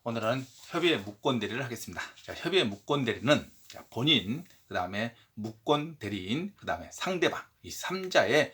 오늘은 협의의 무권 대리를 하겠습니다. 자, 협의의 무권 대리는 본인, 그 다음에 무권 대리인, 그 다음에 상대방 이 3자의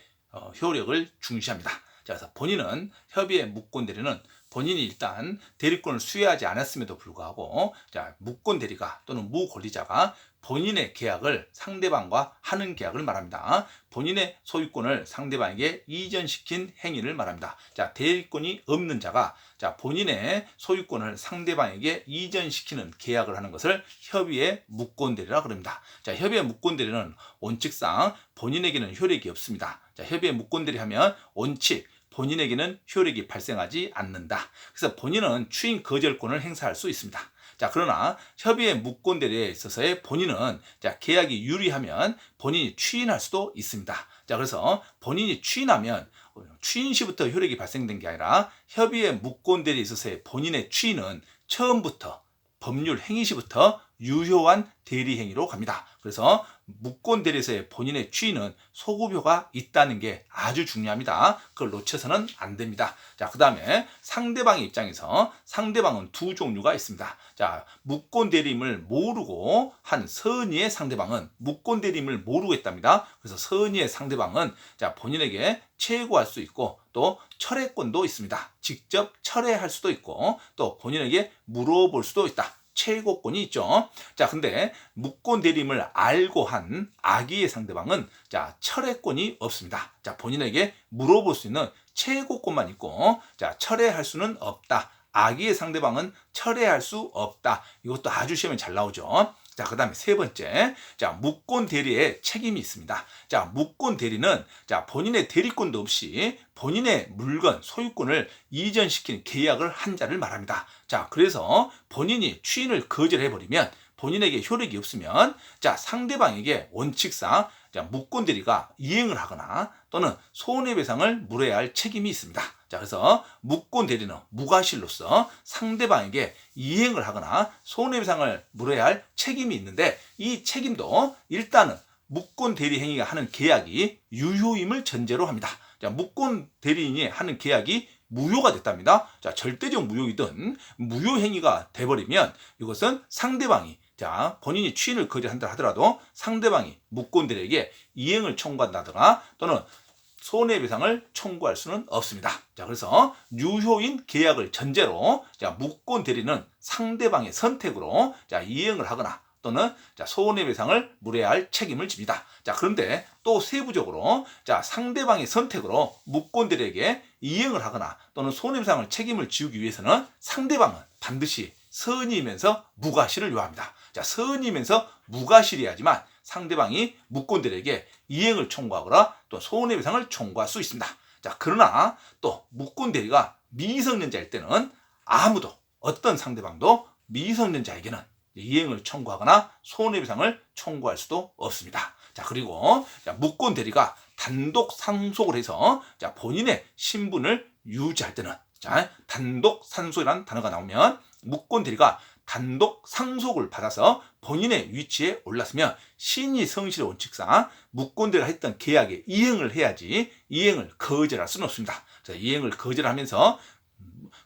효력을 중시합니다. 자, 그래서 본인은 협의의 무권 대리는 본인이 일단 대리권을 수여하지 않았음에도 불구하고 무권 대리가 또는 무권리자가 본인의 계약을 상대방과 하는 계약을 말합니다. 본인의 소유권을 상대방에게 이전시킨 행위를 말합니다. 자, 대리권이 없는 자가 본인의 소유권을 상대방에게 이전시키는 계약을 하는 것을 협의의 무권 대리라 그럽니다. 자, 협의의 무권 대리는 원칙상 본인에게는 효력이 없습니다. 자, 협의의 무권 대리 하면 원칙 본인에게는 효력이 발생하지 않는다. 그래서 본인은 추인 거절권을 행사할 수 있습니다. 자, 그러나 협의의 무권 대리에 있어서의 본인은 계약이 유리하면 본인이 추인할 수도 있습니다. 자, 그래서 본인이 추인하면 추인 시부터 효력이 발생된 게 아니라 협의의 무권 대리에 있어서의 본인의 추인은 처음부터 법률 행위 시부터 유효한 대리 행위로 갑니다. 그래서 무권 대리에서의 본인의 추인은 소급효가 있다는 게 아주 중요합니다. 그걸 놓쳐서는 안 됩니다. 자, 그 다음에 상대방의 입장에서 상대방은 두 종류가 있습니다. 자, 무권 대리임을 모르고 한 선의의 상대방은 무권 대리임을 모르고 있답니다. 그래서 선의의 상대방은 본인에게 최고할 수 있고 또 철회권도 있습니다. 직접 철회할 수도 있고 또 본인에게 물어볼 수도 있다. 최고권이 있죠. 자, 근데 무권 대리임을 알고 한 악의의 상대방은 철회권이 없습니다. 자, 본인에게 물어볼 수 있는 최고권만 있고 철회할 수는 없다. 악의의 상대방은 철회할 수 없다. 이것도 아주 시험에 잘 나오죠. 자, 그 다음에 세 번째, 무권 대리의 책임이 있습니다. 자, 무권 대리는 본인의 대리권도 없이 본인의 물건, 소유권을 이전시키는 계약을 한 자를 말합니다. 자, 그래서 본인이 추인을 거절해버리면 본인에게 효력이 없으면 상대방에게 원칙상 무권 대리가 이행을 하거나 또는 손해배상을 물어야 할 책임이 있습니다. 자, 그래서 무권 대리는 무과실로서 상대방에게 이행을 하거나 손해배상을 물어야 할 책임이 있는데 이 책임도 일단은 무권 대리 행위가 하는 계약이 유효임을 전제로 합니다. 자, 무권 대리인이 하는 계약이 무효가 됐답니다. 자, 절대적 무효이든 무효 행위가 돼버리면 이것은 상대방이 본인이 추인을 거절한다 하더라도 상대방이 무권 대리에게 이행을 청구한다거나 또는 손해배상을 청구할 수는 없습니다. 자, 그래서 유효인 계약을 전제로 무권 대리는 상대방의 선택으로 이행을 하거나 또는 손해배상을 물어야 할 책임을 집니다. 자, 그런데 또 세부적으로 상대방의 선택으로 무권 대리에게 이행을 하거나 또는 손해배상을 책임을 지우기 위해서는 상대방은 반드시 선의이면서 무과실을 요합니다. 자, 선의이면서 무과실이야지만 상대방이 무권 대리에게 이행을 청구하거나 또 손해배상을 청구할 수 있습니다. 자, 그러나 또 무권 대리가 미성년자일 때는 아무도 어떤 상대방도 미성년자에게는 이행을 청구하거나 손해배상을 청구할 수도 없습니다. 자, 그리고 무권 대리가 단독 상속을 해서 본인의 신분을 유지할 때는 단독 상속이라는 단어가 나오면 무권 대리가 단독 상속을 받아서 본인의 위치에 올랐으면 신의 성실의 원칙상 무권 대리가 했던 계약에 이행을 해야지 이행을 거절할 수는 없습니다. 그래서 이행을 거절하면서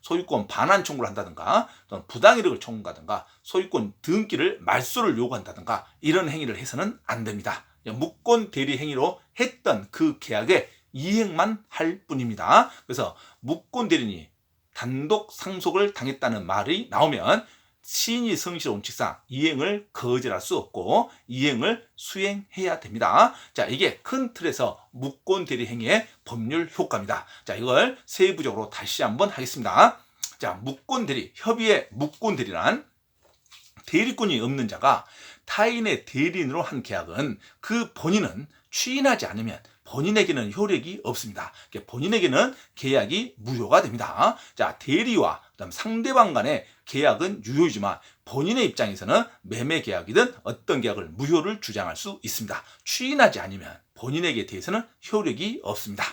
소유권 반환 청구를 한다든가 또는 부당이력을 청구한다든가 소유권 등기를 말소를 요구한다든가 이런 행위를 해서는 안 됩니다. 무권 대리 행위로 했던 그 계약에 이행만 할 뿐입니다. 그래서 무권 대리인이 단독 상속을 당했다는 말이 나오면 신의 성실 원칙상 이행을 거절할 수 없고 이행을 수행해야 됩니다. 자, 이게 큰 틀에서 무권 대리 행위의 법률 효과입니다. 자, 이걸 세부적으로 다시 한번 하겠습니다. 자, 무권 대리, 협의의 무권 대리란 대리권이 없는 자가 타인의 대리인으로 한 계약은 그 본인은 추인하지 않으면 본인에게는 효력이 없습니다. 본인에게는 계약이 무효가 됩니다. 자, 대리와 그다음 상대방 간의 계약은 유효이지만 본인의 입장에서는 매매 계약이든 어떤 계약을 무효를 주장할 수 있습니다. 추인하지 않으면 본인에게 대해서는 효력이 없습니다.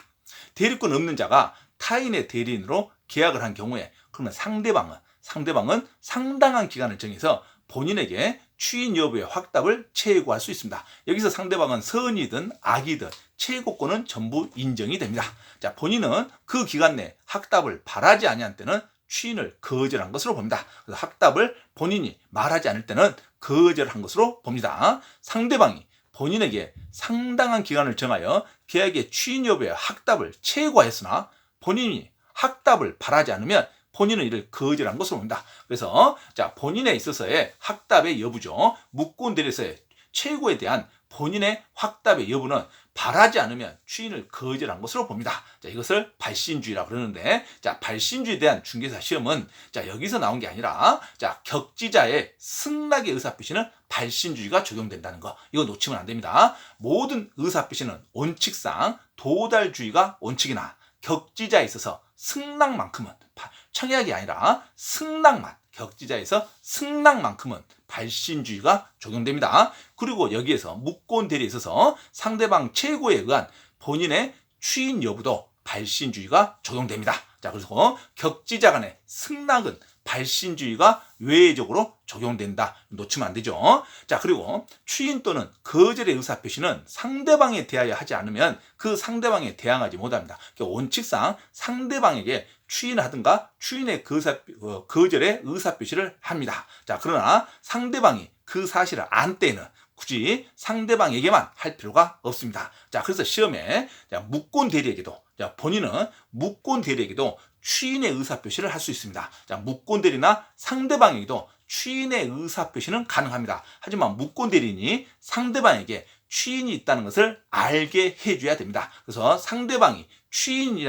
대리권 없는 자가 타인의 대리인으로 계약을 한 경우에 그러면 상대방은 상당한 기간을 정해서 본인에게 추인 여부의 확답을 최고할 수 있습니다. 여기서 상대방은 선이든 악이든 최고권은 전부 인정이 됩니다. 자, 본인은 그 기간 내 확답을 바라지 아니한 때는 추인을 거절한 것으로 봅니다. 그래서 확답을 본인이 말하지 않을 때는 거절한 것으로 봅니다. 상대방이 본인에게 상당한 기간을 정하여 계약의 추인 여부에 확답을 최고화했으나 본인이 확답을 바라지 않으면 본인은 이를 거절한 것으로 봅니다. 그래서 자, 본인에 있어서의 확답의 여부죠. 묻고 대리에서의 최고에 대한 본인의 확답의 여부는 바라지 않으면 추인을 거절한 것으로 봅니다. 자, 이것을 발신주의라고 그러는데, 자, 발신주의에 대한 중개사 시험은 자, 여기서 나온 게 아니라 자, 격지자의 승낙의 의사표시는 발신주의가 적용된다는 거, 이거 놓치면 안 됩니다. 모든 의사표시는 원칙상 도달주의가 원칙이나 격지자에 있어서 승낙만큼은, 청약이 아니라 승낙만, 격지자에서 승낙만큼은 발신주의가 적용됩니다. 그리고 여기에서 묻고 대리에 있어서 상대방 최고에 의한 본인의 추인 여부도 발신주의가 적용됩니다. 자, 그래서 격지자 간의 승낙은 발신주의가 외적으로 적용된다. 놓치면 안 되죠. 자, 그리고 추인 또는 거절의 의사표시는 상대방에 대하여 하지 않으면 그 상대방에 대항하지 못합니다. 원칙상 상대방에게 추인하든가 추인의 거절의 의사표시를 합니다. 자, 그러나 상대방이 그 사실을 안 때는 굳이 상대방에게만 할 필요가 없습니다. 자, 그래서 시험에 묻고 대리에게도, 자, 본인은 묻고 대리에게도 추인의 의사표시를 할 수 있습니다. 자, 묻고 대리나 상대방에게도 추인의 의사표시는 가능합니다. 하지만 묻고 대리인이 상대방에게 추인이 있다는 것을 알게 해줘야 됩니다. 그래서 상대방이 추인이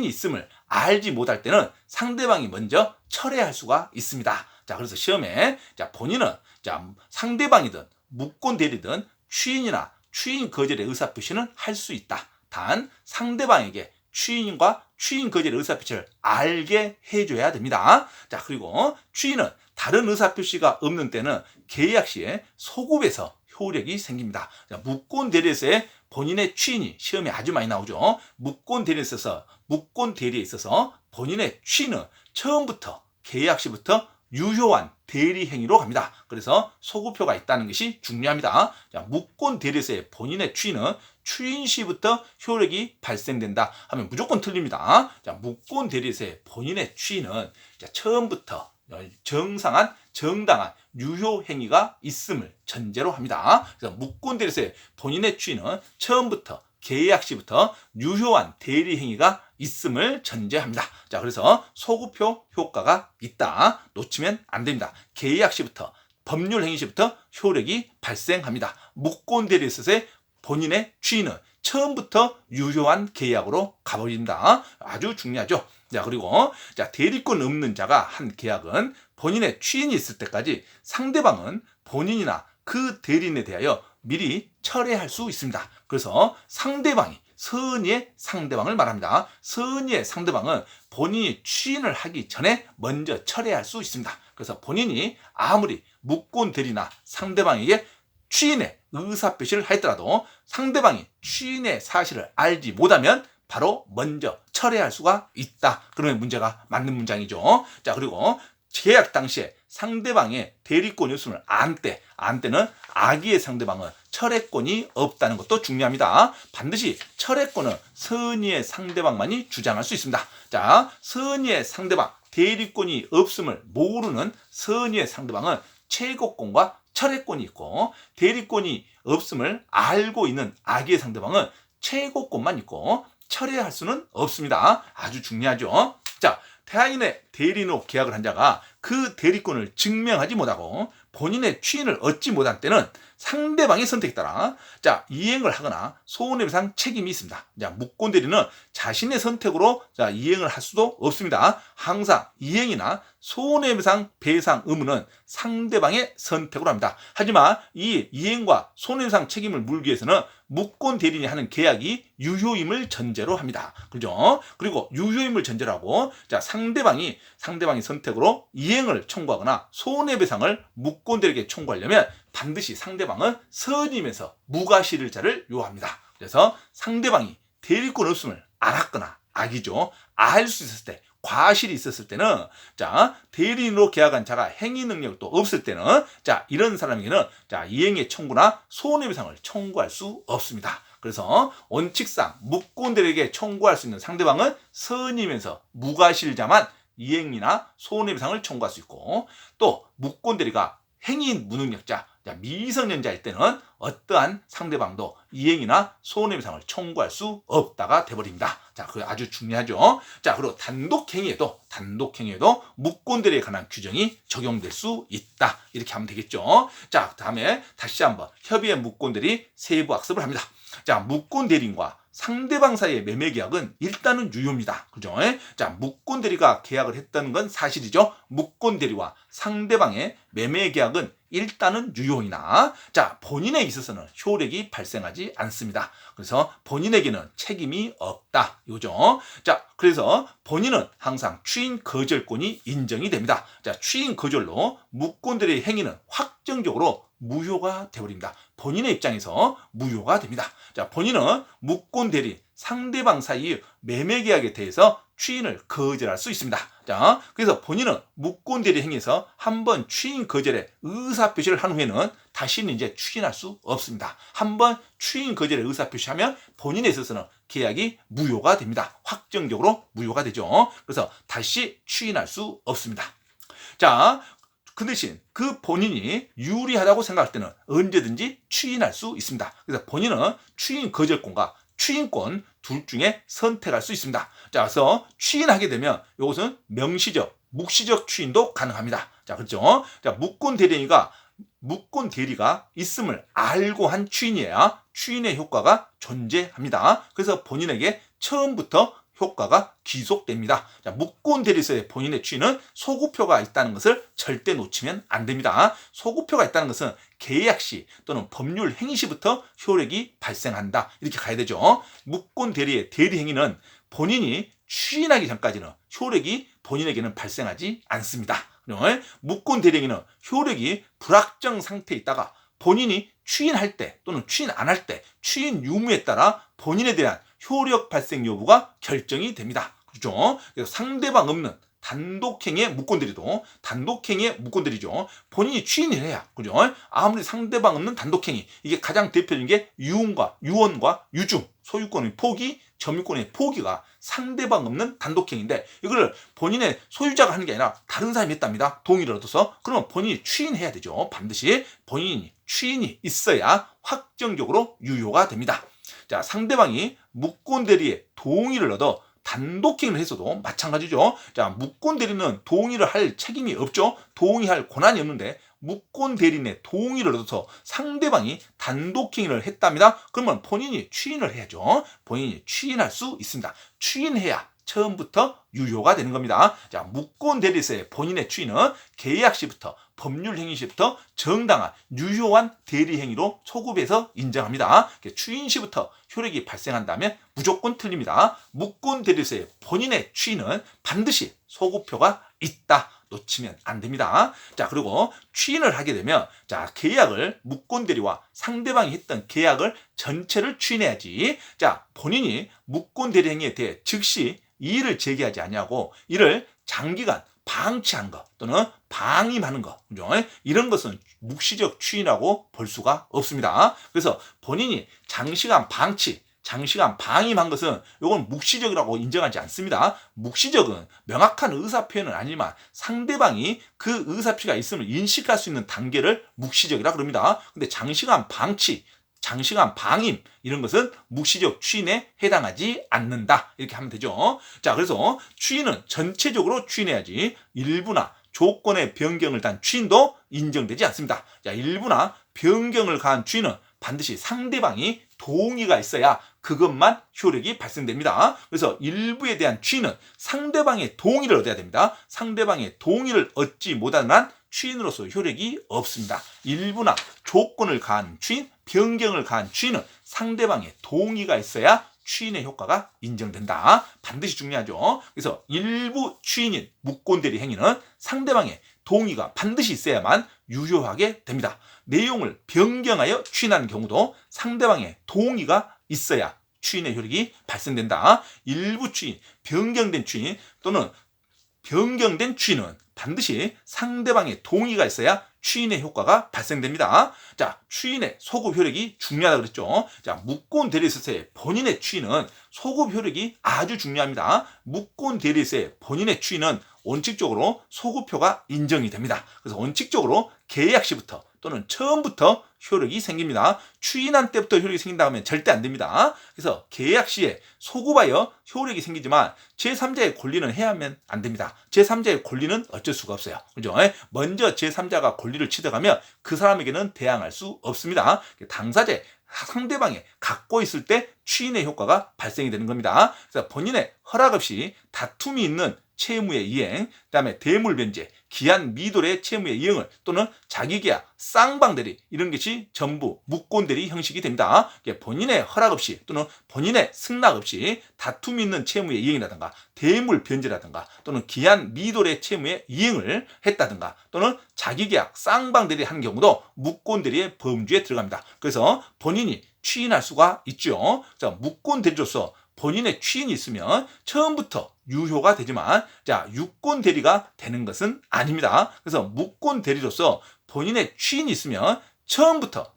있음을 알지 못할 때는 상대방이 먼저 철회할 수가 있습니다. 자, 그래서 시험에 자, 본인은 자, 상대방이든 묻고 대리든 추인이나 추인 거절의 의사표시는 할 수 있다. 단 상대방에게 추인과 추인 거절의 의사표시를 알게 해줘야 됩니다. 자, 그리고 추인은 다른 의사표시가 없는 때는 계약 시에 소급에서 효력이 생깁니다. 묻고 대리에서의 본인의 추인이 시험에 아주 많이 나오죠. 묻고 대리에 있어서 본인의 추인은 처음부터 계약 시부터 유효한 대리 행위로 갑니다. 그래서 소급표가 있다는 것이 중요합니다. 자, 묻고 대리에서의 본인의 추인은 추인 시부터 효력이 발생된다 하면 무조건 틀립니다. 자, 묻고 대리에서의 본인의 추인은 처음부터 정상한 정당한 유효 행위가 있음을 전제로 합니다. 그래서 묻고 대리에서의 본인의 추인은 처음부터 계약 시부터 유효한 대리 행위가 있음을 전제합니다. 자, 그래서 소급표 효과가 있다. 놓치면 안 됩니다. 계약 시부터 법률 행위 시부터 효력이 발생합니다. 묻고 대리에 있어서의 본인의 추인은 처음부터 유효한 계약으로 가버립니다. 아주 중요하죠. 자, 그리고 자, 대리권 없는 자가 한 계약은 본인의 추인이 있을 때까지 상대방은 본인이나 그 대리인에 대하여 미리 철회할 수 있습니다. 그래서 상대방이 선의의 상대방을 말합니다. 선의의 상대방은 본인이 추인을 하기 전에 먼저 철회할 수 있습니다. 그래서 본인이 아무리 묻고 대리나 상대방에게 추인의 의사표시를 하였더라도 상대방이 추인의 사실을 알지 못하면 바로 먼저 철회할 수가 있다. 그러면 문제가 맞는 문장이죠. 자, 그리고 계약 당시에 상대방의 대리권이 없음을 안 때는 악의의 상대방은 철회권이 없다는 것도 중요합니다. 반드시 철회권은 선의의 상대방만이 주장할 수 있습니다. 자, 선의의 상대방, 대리권이 없음을 모르는 선의의 상대방은 최고권과 철회권이 있고, 대리권이 없음을 알고 있는 악의의 상대방은 최고권만 있고 철회할 수는 없습니다. 아주 중요하죠. 자, 태아인의 대리인으로 계약을 한 자가 그 대리권을 증명하지 못하고 본인의 추인을 얻지 못한 때는 상대방의 선택에 따라 자, 이행을 하거나 손해배상 책임이 있습니다. 자, 묻고 대리는 자신의 선택으로 자, 이행을 할 수도 없습니다. 항상 이행이나 손해배상 배상 의무는 상대방의 선택으로 합니다. 하지만 이 이행과 손해배상 책임을 물기 위해서는 묻고 대리인이 하는 계약이 유효임을 전제로 합니다. 그죠? 그리고 유효임을 전제로 하고 자, 상대방이 선택으로 이행을 청구하거나 손해배상을 묻고 대리에게 청구하려면 반드시 상대방은 선임에서 무과실자를 요합니다. 그래서 상대방이 대리권 없음을 알았거나 악이죠. 알 수 있었을 때, 과실이 있었을 때는 자, 대리인으로 계약한 자가 행위 능력도 없을 때는 자, 이런 사람에게는 자, 이행의 청구나 손해배상을 청구할 수 없습니다. 그래서 원칙상 묻고 대리에게 청구할 수 있는 상대방은 선임에서 무과실자만 이행이나 손해배상을 청구할 수 있고, 또 무권 대리가 행위 무능력자, 미성년자일 때는 어떠한 상대방도 이행이나 손해배상을 청구할 수 없다가 돼버립니다. 자, 그게 아주 중요하죠. 자, 그리고 단독행위에도 무권 대리에 관한 규정이 적용될 수 있다. 이렇게 하면 되겠죠. 자, 다음에 다시 한번 협의의 무권 대리 세부 학습을 합니다. 자, 무권 대리인과 상대방 사이의 매매 계약은 일단은 유효입니다. 그죠? 자, 무권 대리가 계약을 했다는 건 사실이죠. 무권 대리와 상대방의 매매 계약은 일단은 유효이나, 자, 본인에 있어서는 효력이 발생하지 않습니다. 그래서 본인에게는 책임이 없다. 이거죠. 자, 그래서 본인은 항상 추인 거절권이 인정이 됩니다. 자, 추인 거절로 무권 대리의 행위는 확정적으로 무효가 되어버립니다. 본인의 입장에서 무효가 됩니다. 자, 본인은 무권 대리 상대방 사이의 매매 계약에 대해서 추인을 거절할 수 있습니다. 자, 그래서 본인은 무권 대리 행위에서 한번 추인 거절의 의사 표시를 한 후에는 다시는 이제 추인할 수 없습니다. 한번 추인 거절의 의사 표시하면 본인에 있어서는 계약이 무효가 됩니다. 확정적으로 무효가 되죠. 그래서 다시 추인할 수 없습니다. 자, 그 대신 그 본인이 유리하다고 생각할 때는 언제든지 추인할 수 있습니다. 그래서 본인은 추인 거절권과 추인권 둘 중에 선택할 수 있습니다. 자, 그래서 추인하게 되면 이것은 명시적, 묵시적 추인도 가능합니다. 자, 그렇죠? 자, 무권 대리가 있음을 알고 한 추인이어야 추인의 효과가 존재합니다. 그래서 본인에게 처음부터 효과가 귀속됩니다. 자, 무권 대리서의 본인의 추인은 소구표가 있다는 것을 절대 놓치면 안 됩니다. 소구표가 있다는 것은 계약 시 또는 법률 행위 시부터 효력이 발생한다. 이렇게 가야 되죠. 무권 대리의 대리 행위는 본인이 추인하기 전까지는 효력이 본인에게는 발생하지 않습니다. 무권 대리 행위는 효력이 불확정 상태에 있다가 본인이 추인할 때 또는 추인 안 할 때 추인 유무에 따라 본인에 대한 효력 발생 여부가 결정이 됩니다. 그렇죠? 그래서 상대방 없는 단독행위의 무권 대리도 단독행위의 무권 대리죠. 본인이 추인을 해야, 그죠? 아무리 상대방 없는 단독행위, 이게 가장 대표적인 게 유언과 유증, 소유권의 포기, 점유권의 포기가 상대방 없는 단독행위인데, 이거를 본인의 소유자가 하는 게 아니라 다른 사람이 했답니다. 동의를 얻어서. 그러면 본인이 추인해야 되죠. 반드시 본인이 추인이 있어야 확정적으로 유효가 됩니다. 자, 상대방이 무권 대리의 동의를 얻어 단독행위를 했어도 마찬가지죠. 자, 무권 대리는 동의를 할 책임이 없죠. 동의할 권한이 없는데 무권 대리인의 동의를 얻어서 상대방이 단독행위를 했답니다. 그러면 본인이 추인을 해야죠. 본인이 추인할 수 있습니다. 추인해야 처음부터 유효가 되는 겁니다. 자, 무권 대리서의 본인의 추인은 계약 시부터 법률 행위 시부터 정당한 유효한 대리 행위로 소급해서 인정합니다. 추인 시부터 효력이 발생한다면 무조건 틀립니다. 무권 대리서의 본인의 추인은 반드시 소급표가 있다. 놓치면 안 됩니다. 자, 그리고 추인을 하게 되면, 자, 계약을 무권 대리와 상대방이 했던 계약을 전체를 추인해야지. 자, 본인이 무권 대리 행위에 대해 즉시 이의를 제기하지 아니하고 이를 장기간 방치한 것 또는 방임하는 것, 그죠? 이런 것은 묵시적 추인이라고 볼 수가 없습니다. 그래서 본인이 장시간 방임한 것은 이건 묵시적이라고 인정하지 않습니다. 묵시적은 명확한 의사 표현은 아니지만 상대방이 그 의사 표시가 있음을 인식할 수 있는 단계를 묵시적이라 그럽니다. 근데 장시간 방임 이런 것은 묵시적 추인에 해당하지 않는다. 이렇게 하면 되죠. 자, 그래서 추인은 전체적으로 추인해야지 일부나 조건의 변경을 단 추인도 인정되지 않습니다. 자, 일부나 변경을 가한 추인은 반드시 상대방이 동의가 있어야 그것만 효력이 발생됩니다. 그래서 일부에 대한 추인은 상대방의 동의를 얻어야 됩니다. 상대방의 동의를 얻지 못하는 한 추인으로서 효력이 없습니다. 일부나 조건을 가한 추인, 변경을 가한 추인은 상대방의 동의가 있어야 추인의 효과가 인정된다. 반드시 중요하죠. 그래서 일부 추인인 무권 대리 행위는 상대방의 동의가 반드시 있어야만 유효하게 됩니다. 내용을 변경하여 추인하는 경우도 상대방의 동의가 있어야 추인의 효력이 발생된다. 일부 추인, 변경된 추인 또는 변경된 추인은 반드시 상대방의 동의가 있어야 추인의 효과가 발생됩니다. 자, 추인의 소급 효력이 중요하다고 그랬죠. 자, 무권 대리서의 본인의 추인은 소급 효력이 아주 중요합니다. 무권 대리에서의 본인의 추인은 원칙적으로 소급효가 인정이 됩니다. 그래서 원칙적으로 계약 시부터 또는 처음부터 효력이 생깁니다. 추인한 때부터 효력이 생긴다고 하면 절대 안 됩니다. 그래서 계약 시에 소급하여 효력이 생기지만 제3자의 권리는 해야만 안 됩니다. 제3자의 권리는 어쩔 수가 없어요. 그죠? 먼저 제3자가 권리를 취득하면 그 사람에게는 대항할 수 없습니다. 당사자 상대방이 갖고 있을 때 추인의 효과가 발생이 되는 겁니다. 그래서 본인의 허락 없이 다툼이 있는 채무의 이행, 그다음에 대물 변제, 기한 미도의 채무의 이행을 또는 자기계약, 쌍방대리 이런 것이 전부 무권대리 형식이 됩니다. 본인의 허락 없이 또는 본인의 승낙 없이 다툼이 있는 채무의 이행이라든가 대물 변제라든가 또는 기한 미도의 채무의 이행을 했다든가 또는 자기계약, 쌍방대리 한 경우도 무권대리의 범주에 들어갑니다. 그래서 본인이 추인할 수가 있죠. 자, 무권대리로서 본인의 추인이 있으면 처음부터 유효가 되지만 유권 대리가 되는 것은 아닙니다. 그래서 무권 대리로서 본인의 추인이 있으면 처음부터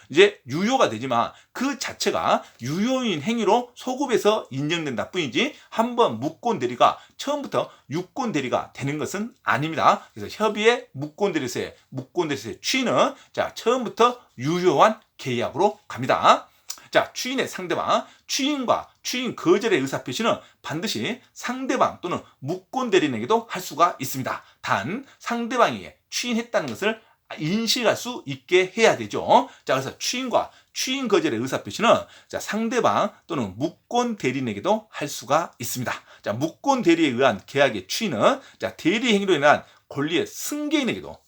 이제 유효가 되지만 그 자체가 유효인 행위로 소급해서 인정된다 뿐이지 한번 무권 대리가 처음부터 유권 대리가 되는 것은 아닙니다. 그래서 협의의 무권 대리세의 추인은 처음부터 유효한 계약으로 갑니다. 추인의 상대방, 추인과 추인 거절의 의사표시는 반드시 상대방 또는 무권 대리인에게도 할 수가 있습니다. 단 상대방에게 추인했다는 것을 인식할 수 있게 해야 되죠. 그래서 추인과 추인 거절의 의사표시는 상대방 또는 무권 대리인에게도 할 수가 있습니다. 무권 대리에 의한 계약의 추인은 대리 행위로 인한 권리의 승계인에게도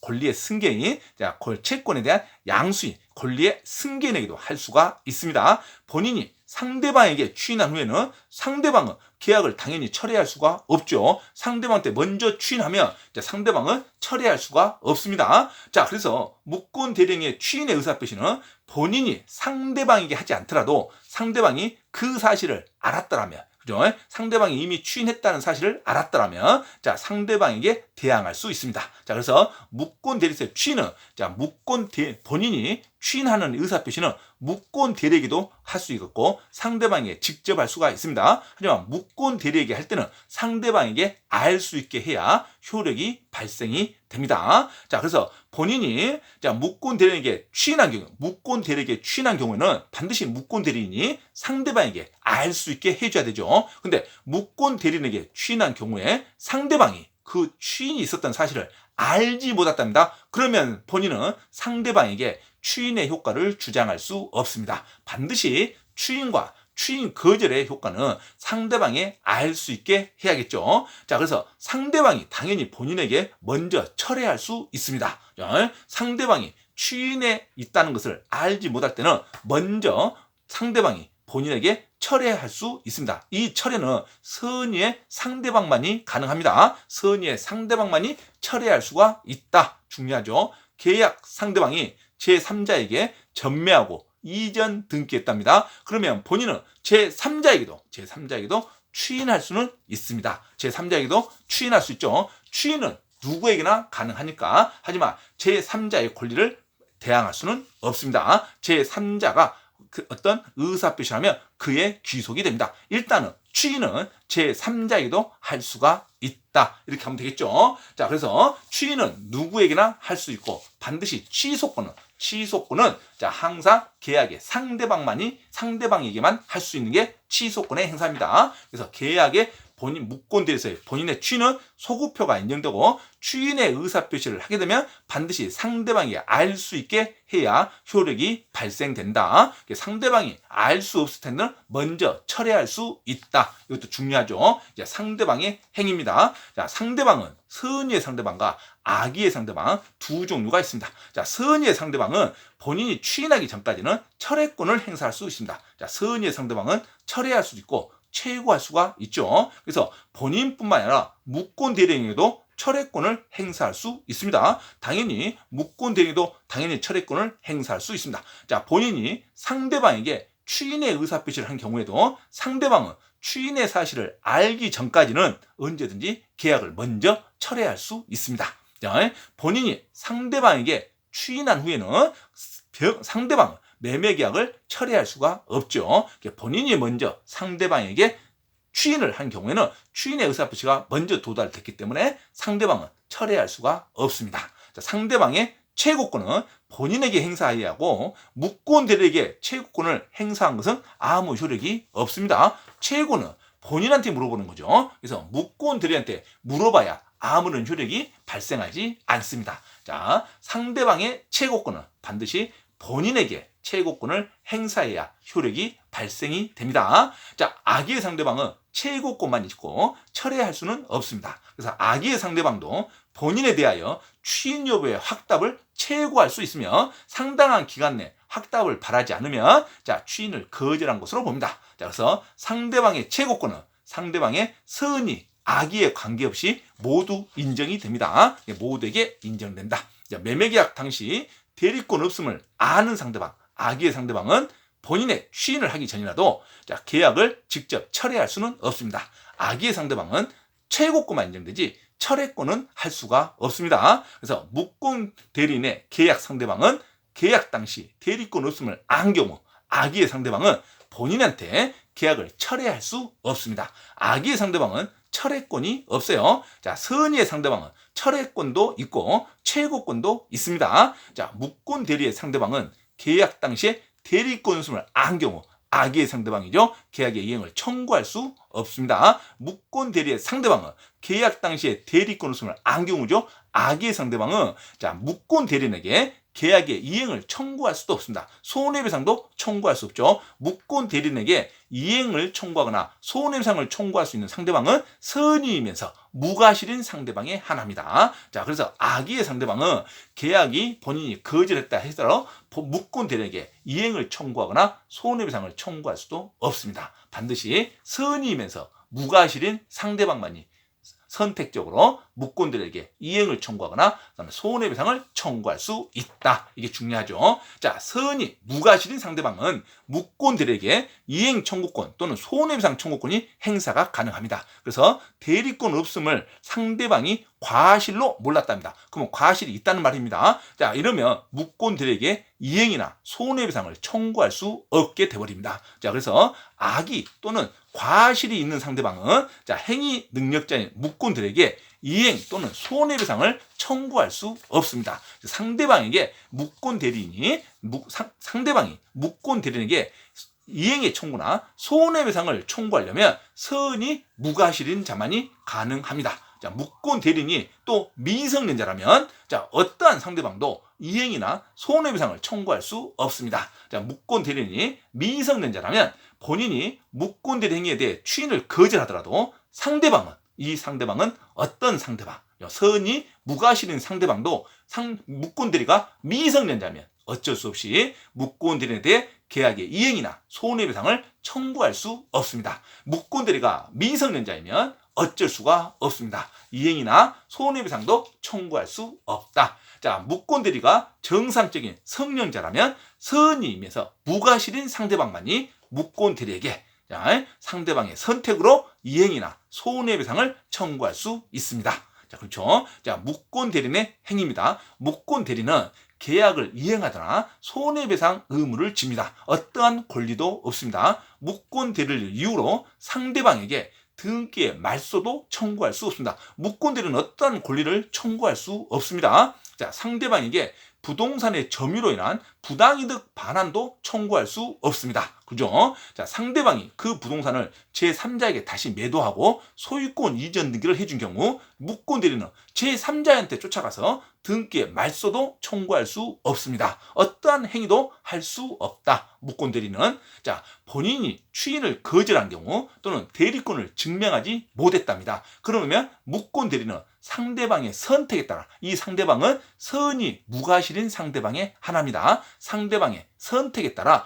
채권에 대한 양수인 권리의 승계인에게도 할 수가 있습니다. 본인이 상대방에게 추인한 후에는 상대방은 계약을 당연히 철회할 수가 없죠. 상대방한테 먼저 추인하면 상대방은 철회할 수가 없습니다. 그래서 무권 대리인의 추인의 의사표시는 본인이 상대방에게 하지 않더라도 상대방이 그 사실을 알았더라면, 그죠? 상대방이 이미 추인했다는 사실을 알았더라면 상대방에게 대항할 수 있습니다. 그래서 무권 대리세의 추인은 본인이 추인하는 의사표시는 무권 대리에게도 할 수 있고 상대방에게 직접 할 수가 있습니다. 하지만 무권 대리에게 할 때는 상대방에게 알 수 있게 해야 효력이 발생이 됩니다. 그래서 본인이 무권 대리에게 추인한 경우에는 반드시 무권 대리인이 상대방에게 알 수 있게 해줘야 되죠. 근데 무권 대리인에게 추인한 경우에 상대방이 그 추인이 있었던 사실을 알지 못했답니다. 그러면 본인은 상대방에게 추인의 효과를 주장할 수 없습니다. 반드시 추인과 추인 거절의 효과는 상대방이 알 수 있게 해야겠죠. 그래서 상대방이 당연히 본인에게 먼저 철회할 수 있습니다. 상대방이 추인에 있다는 것을 알지 못할 때는 먼저 상대방이 본인에게 철회할 수 있습니다. 이 철회는 선의의 상대방만이 가능합니다. 선의의 상대방만이 철회할 수가 있다. 중요하죠. 계약 상대방이 제3자에게 전매하고 이전 등기했답니다. 그러면 본인은 제3자에게도 추인할 수는 있습니다. 제3자에게도 추인할 수 있죠. 추인은 누구에게나 가능하니까. 하지만 제3자의 권리를 대항할 수는 없습니다. 제3자가 어떤 의사표시를 하면 그의 귀속이 됩니다. 일단은 추인은 제3자에게도 할 수가 있다. 이렇게 하면 되겠죠. 그래서 추인은 누구에게나 할 수 있고 반드시 취소권은 항상 계약의 상대방에게만 할 수 있는 게 취소권의 행사입니다. 그래서 계약의 본인 무권 대리에서의 본인의 추인은 소급표가 인정되고 추인의 의사표시를 하게 되면 반드시 상대방이 알 수 있게 해야 효력이 발생된다. 상대방이 알 수 없을 때는 먼저 철회할 수 있다. 이것도 중요하죠. 상대방의 행위입니다. 상대방은 선의의 상대방과 악의의 상대방 두 종류가 있습니다. 선의의 상대방은 본인이 추인하기 전까지는 철회권을 행사할 수 있습니다. 선의의 상대방은 철회할 수도 있고 최고할 수가 있죠. 그래서 본인뿐만 아니라 무권 대리인에게도 철회권을 행사할 수 있습니다. 당연히 무권 대리인도 당연히 철회권을 행사할 수 있습니다. 본인이 상대방에게 추인의 의사표시를 한 경우에도 상대방은 추인의 사실을 알기 전까지는 언제든지 계약을 먼저 철회할 수 있습니다. 본인이 상대방에게 추인한 후에는 상대방은 매매 계약을 철회할 수가 없죠. 본인이 먼저 상대방에게 추인을 한 경우에는 추인의 의사표시가 먼저 도달됐기 때문에 상대방은 철회할 수가 없습니다. 자, 상대방의 최고권은 본인에게 행사해야 하고 무권 대리에게 최고권을 행사한 것은 아무 효력이 없습니다. 최고는 본인한테 물어보는 거죠. 그래서 무권 대리한테 물어봐야 아무런 효력이 발생하지 않습니다. 자, 상대방의 최고권은 반드시 본인에게 최고권을 행사해야 효력이 발생이 됩니다. 자, 악의의 상대방은 최고권만 있고 철회할 수는 없습니다. 그래서 악의의 상대방도 본인에 대하여 추인 여부의 확답을 최고할 수 있으며 상당한 기간 내 확답을 바라지 않으면 자, 추인을 거절한 것으로 봅니다. 자, 그래서 상대방의 최고권은 상대방의 선의, 악의에 관계없이 모두 인정이 됩니다. 모두에게 인정된다. 자, 매매계약 당시 대리권 없음을 아는 상대방, 악의의 상대방은 본인의 추인을 하기 전이라도 자, 계약을 직접 철회할 수는 없습니다. 악의의 상대방은 최고권만 인정되지 철회권은 할 수가 없습니다. 그래서 무권 대리인의 계약 상대방은 계약 당시 대리권 없음을 안 경우 악의의 상대방은 본인한테 계약을 철회할 수 없습니다. 악의의 상대방은 철회권이 없어요. 자, 선의의 상대방은 철회권도 있고 최고권도 있습니다. 자, 무권 대리의 상대방은 계약 당시에 대리권 없음을 안 경우 악의의 상대방이죠. 계약의 이행을 청구할 수 없습니다. 무권 대리의 상대방은 계약 당시에 대리권 없음을 안 경우죠. 악의의 상대방은 자, 무권 대리인에게 계약의 이행을 청구할 수도 없습니다. 손해배상도 청구할 수 없죠. 무권 대리인에게 이행을 청구하거나 손해배상을 청구할 수 있는 상대방은 선의이면서 무과실인 상대방의 하나입니다. 자, 그래서 악의의 상대방은 계약이 본인이 거절했다 해서 무권 대리인에게 이행을 청구하거나 손해배상을 청구할 수도 없습니다. 반드시 선의이면서 무과실인 상대방만이 선택적으로 무권들에게 이행을 청구하거나 손해배상을 청구할 수 있다. 이게 중요하죠. 자, 선의, 무과실인 상대방은 무권들에게 이행 청구권 또는 손해배상 청구권이 행사가 가능합니다. 그래서 대리권 없음을 상대방이 과실로 몰랐답니다. 그러면 과실이 있다는 말입니다. 자, 이러면 무권들에게 이행이나 손해배상을 청구할 수 없게 되어버립니다. 자, 그래서 악의 또는 과실이 있는 상대방은 자, 행위 능력자인 무권들에게 이행 또는 손해배상을 청구할 수 없습니다. 상대방에게 무권 대리인이 상대방이 무권 대리인에게 이행의 청구나 손해배상을 청구하려면 선의 무과실인 자만이 가능합니다. 자, 무권 대리인이 또 미성년자라면 자, 어떠한 상대방도 이행이나 손해배상을 청구할 수 없습니다. 자, 무권 대리인이 미성년자라면 본인이 무권 대리 행위에 대해 추인을 거절하더라도 이 상대방은 어떤 상대방, 선의 무과실인 상대방도 무권 대리가 미성년자면 어쩔 수 없이 무권 대리인에 대해 계약의 이행이나 손해배상을 청구할 수 없습니다. 무권 대리가 미성년자이면 어쩔 수가 없습니다. 이행이나 손해배상도 청구할 수 없다. 자, 무권 대리가 정상적인 성년자라면 선의이면서 무과실인 상대방만이 무권 대리에게 상대방의 선택으로 이행이나 손해배상을 청구할 수 있습니다. 자, 그렇죠. 자, 무권 대리인의 행위입니다. 무권 대리는 계약을 이행하거나 손해배상 의무를 집니다. 어떠한 권리도 없습니다. 무권 대리를 이유로 상대방에게 등기의 말소도 청구할 수 없습니다. 무권 대리는 어떠한 권리를 청구할 수 없습니다. 자, 상대방에게 부동산의 점유로 인한 부당이득 반환도 청구할 수 없습니다. 그죠? 자, 상대방이 그 부동산을 제3자에게 다시 매도하고 소유권 이전 등기를 해준 경우 무권 대리는 제3자한테 쫓아가서 등기의 말소도 청구할 수 없습니다. 어떠한 행위도 할 수 없다. 무권 대리는 자, 본인이 추인을 거절한 경우 또는 대리권을 증명하지 못했답니다. 그러면 무권 대리는 상대방의 선택에 따라 이 상대방은 선의 무과실인 상대방의 하나입니다. 상대방의 선택에 따라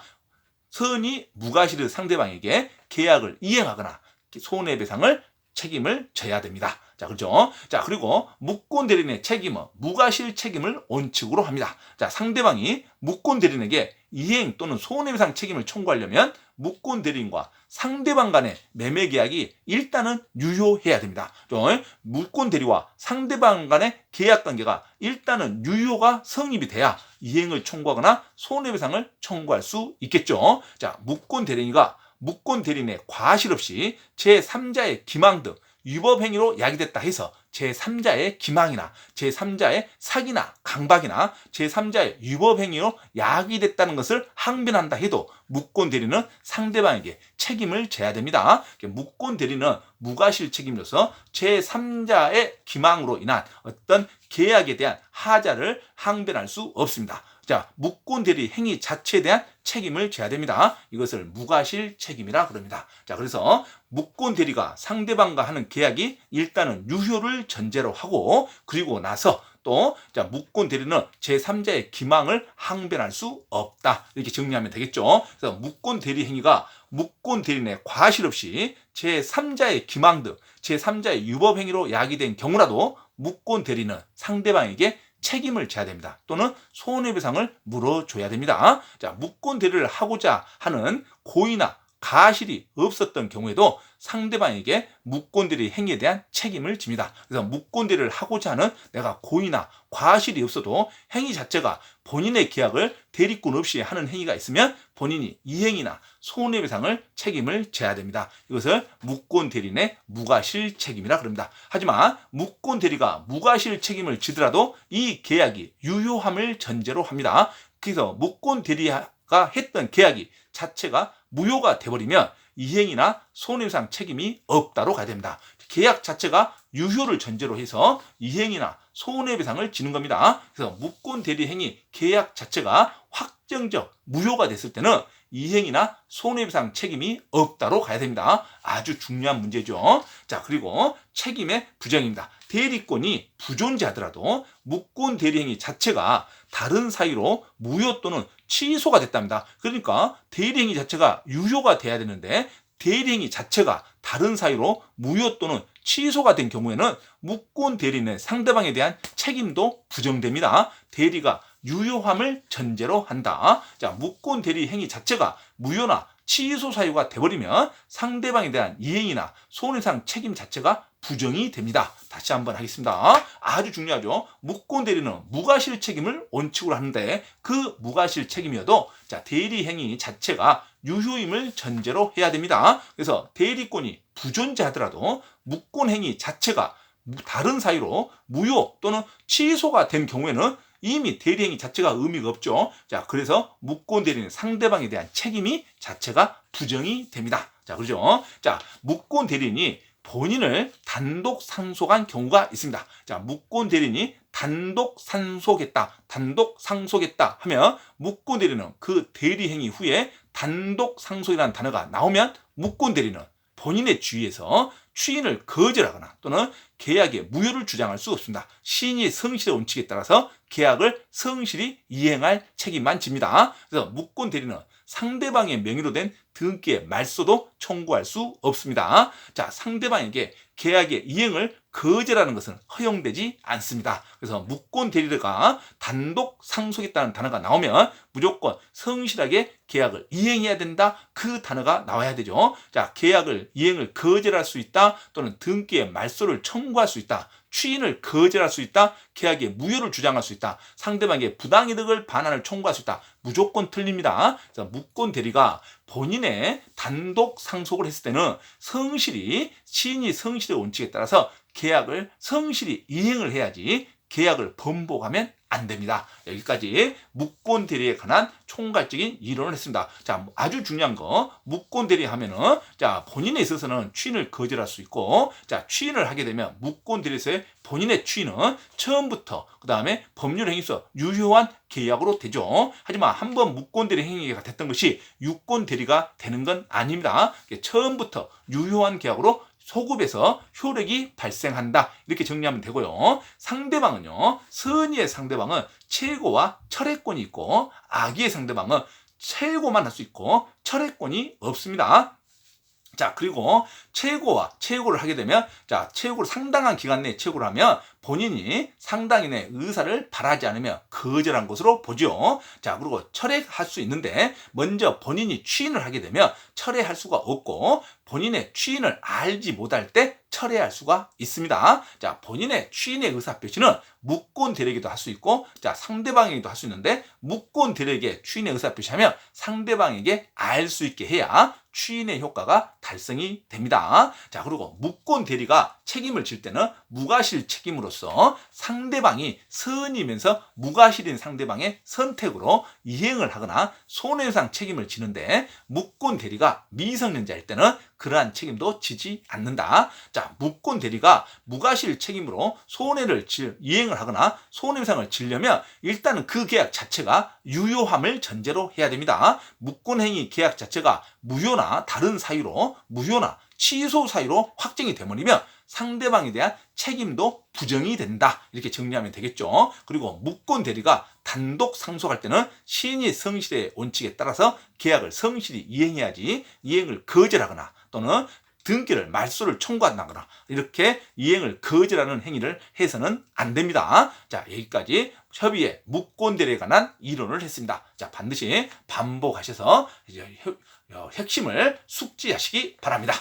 선의 무과실의 상대방에게 계약을 이행하거나 손해배상을 책임을 져야 됩니다. 자, 그렇죠? 자, 그리고 무권 대리인의 책임은 무과실 책임을 원칙으로 합니다. 자, 상대방이 무권 대리인에게 이행 또는 손해배상 책임을 청구하려면 무권 대리인과 상대방 간의 매매 계약이 일단은 유효해야 됩니다. 무권 대리와 상대방 간의 계약 관계가 일단은 유효가 성립이 돼야 이행을 청구하거나 손해배상을 청구할 수 있겠죠. 자, 무권 대리인과 무권 대리인의 과실 없이 제3자의 기망 등 위법 행위로 야기됐다 해서 제3자의 기망이나 제3자의 사기나 강박이나 제3자의 위법 행위로 야기됐다는 것을 항변한다 해도 무권 대리는 상대방에게 책임을 져야 됩니다. 무권 대리는 무과실 책임으로서 제3자의 기망으로 인한 어떤 계약에 대한 하자를 항변할 수 없습니다. 자, 무권 대리 행위 자체에 대한 책임을 져야 됩니다. 이것을 무과실 책임이라 그럽니다. 자, 그래서 무권 대리가 상대방과 하는 계약이 일단은 유효를 전제로 하고, 그리고 나서 또 무권 대리는 제3자의 기망을 항변할 수 없다. 이렇게 정리하면 되겠죠. 그래서 무권 대리 행위가 무권 대리인의 과실 없이 제3자의 기망 등 제3자의 위법 행위로 야기된 경우라도 무권 대리는 상대방에게 책임을 져야 됩니다. 또는 손해배상을 물어줘야 됩니다. 자, 무권 대리를 하고자 하는 고의나 가실이 없었던 경우에도 상대방에게 무권 대리 행위에 대한 책임을 집니다. 그래서 무권 대리를 하고자 하는 내가 고의나 과실이 없어도 행위 자체가 본인의 계약을 대리권 없이 하는 행위가 있으면 본인이 이행이나 손해배상을 책임을 져야 됩니다. 이것을 무권 대리인의 무과실 책임이라 그럽니다. 하지만 무권 대리가 무과실 책임을 지더라도 이 계약이 유효함을 전제로 합니다. 그래서 무권 대리가 했던 계약이 자체가 무효가 돼버리면 이행이나 손해배상 책임이 없다로 가야 됩니다. 계약 자체가 유효를 전제로 해서 이행이나 손해배상을 지는 겁니다. 그래서 무권 대리 행위 계약 자체가 확정적 무효가 됐을 때는 이행이나 손해배상 책임이 없다로 가야 됩니다. 아주 중요한 문제죠. 자, 그리고 책임의 부정입니다. 대리권이 부존재하더라도 무권 대리 행위 자체가 다른 사유로 무효 또는 취소가 됐답니다. 그러니까 대리 행위 자체가 유효가 돼야 되는데 대리 행위 자체가 다른 사유로 무효 또는 취소가 된 경우에는 무권 대리인의 상대방에 대한 책임도 부정됩니다. 대리가 유효함을 전제로 한다. 자, 무권 대리 행위 자체가 무효나 취소 사유가 돼버리면 상대방에 대한 이행이나 손해배상 책임 자체가 부정이 됩니다. 다시 한번 하겠습니다. 아주 중요하죠. 무권 대리는 무과실 책임을 원칙으로 하는데 그 무과실 책임이어도 대리 행위 자체가 유효임을 전제로 해야 됩니다. 그래서 대리권이 부존재하더라도 무권 행위 자체가 다른 사유로 무효 또는 취소가 된 경우에는 이미 대리 행위 자체가 의미가 없죠. 자, 그래서 무권 대리는 상대방에 대한 책임이 자체가 부정이 됩니다. 자, 그렇죠? 자, 무권 대리인이 본인을 단독 상속한 경우가 있습니다. 자, 무권 대리인이 단독 상속했다 하면 무권 대리는 그 대리 행위 후에 단독 상속이라는 단어가 나오면 무권 대리는 본인의 주의에서 추인을 거절하거나 또는 계약의 무효를 주장할 수 없습니다. 시인이 성실의 원칙에 따라서 계약을 성실히 이행할 책임만 집니다. 그래서 무권 대리는 상대방의 명의로 된 등기의 말소도 청구할 수 없습니다. 자, 상대방에게 계약의 이행을 거절하는 것은 허용되지 않습니다. 그래서 무권 대리가 단독 상속했다는 단어가 나오면 무조건 성실하게 계약을 이행해야 된다. 그 단어가 나와야 되죠. 자, 계약을 이행을 거절할 수 있다. 또는 등기의 말소를 청구할 수 있다. 추인을 거절할 수 있다. 계약의 무효를 주장할 수 있다. 상대방에게 부당이득을 반환을 청구할 수 있다. 무조건 틀립니다. 그래서 무권 대리가 본인의 단독 상속을 했을 때는 성실히 시인이 성실의 원칙에 따라서 계약을 성실히 이행을 해야지 계약을 번복하면 안 됩니다. 여기까지 무권 대리에 관한 총괄적인 이론을 했습니다. 자, 아주 중요한 거 무권 대리 하면은 본인에 있어서는 추인을 거절할 수 있고 추인을 하게 되면 무권 대리에서의 본인의 추인은 처음부터 그다음에 법률 행위에서 유효한 계약으로 되죠. 하지만 한번 무권 대리 행위가 됐던 것이 유권 대리가 되는 건 아닙니다. 처음부터 유효한 계약으로 소급에서 효력이 발생한다. 이렇게 정리하면 되고요. 상대방은요. 선의의 상대방은 최고와 철회권이 있고 악의의 상대방은 최고만 할 수 있고 철회권이 없습니다. 자, 그리고 최고를 하게 되면 최고를 상당한 기간 내에 최고를 하면 본인이 상당인의 의사를 바라지 않으며 거절한 것으로 보죠. 자, 그리고 철회할 수 있는데 먼저 본인이 취인을 하게 되면 철회할 수가 없고 본인의 취인을 알지 못할 때 철회할 수가 있습니다. 자, 본인의 취인의 의사 표시는 묵권 대리에게도 할 수 있고, 자, 상대방에게도 할 수 있는데, 묵권 대리에게 취인의 의사 표시하면 상대방에게 알 수 있게 해야 취인의 효과가 달성이 됩니다. 자, 그리고 묵권 대리가 책임을 질 때는 무과실 책임으로서 상대방이 선이면서 무과실인 상대방의 선택으로 이행을 하거나 손해배상 책임을 지는데, 묵권 대리가 미성년자일 때는 그러한 책임도 지지 않는다. 자, 묵권 대리가 무과실 책임으로 손해를 이행을 하거나 손해배상을 지려면 일단은 그 계약 자체가 유효함을 전제로 해야 됩니다. 묵권행위 계약 자체가 무효나 다른 사유로, 무효나 취소 사유로 확정이 되버리면 상대방에 대한 책임도 부정이 된다. 이렇게 정리하면 되겠죠. 그리고 묵권 대리가 단독 상속할 때는 신의 성실의 원칙에 따라서 계약을 성실히 이행해야지, 이행을 거절하거나 또는 등기를 말소를 청구한다거나 이렇게 이행을 거절하는 행위를 해서는 안 됩니다. 자, 여기까지 협의의 묵권 대리에 관한 이론을 했습니다. 자, 반드시 반복하셔서 이제 핵심을 숙지하시기 바랍니다.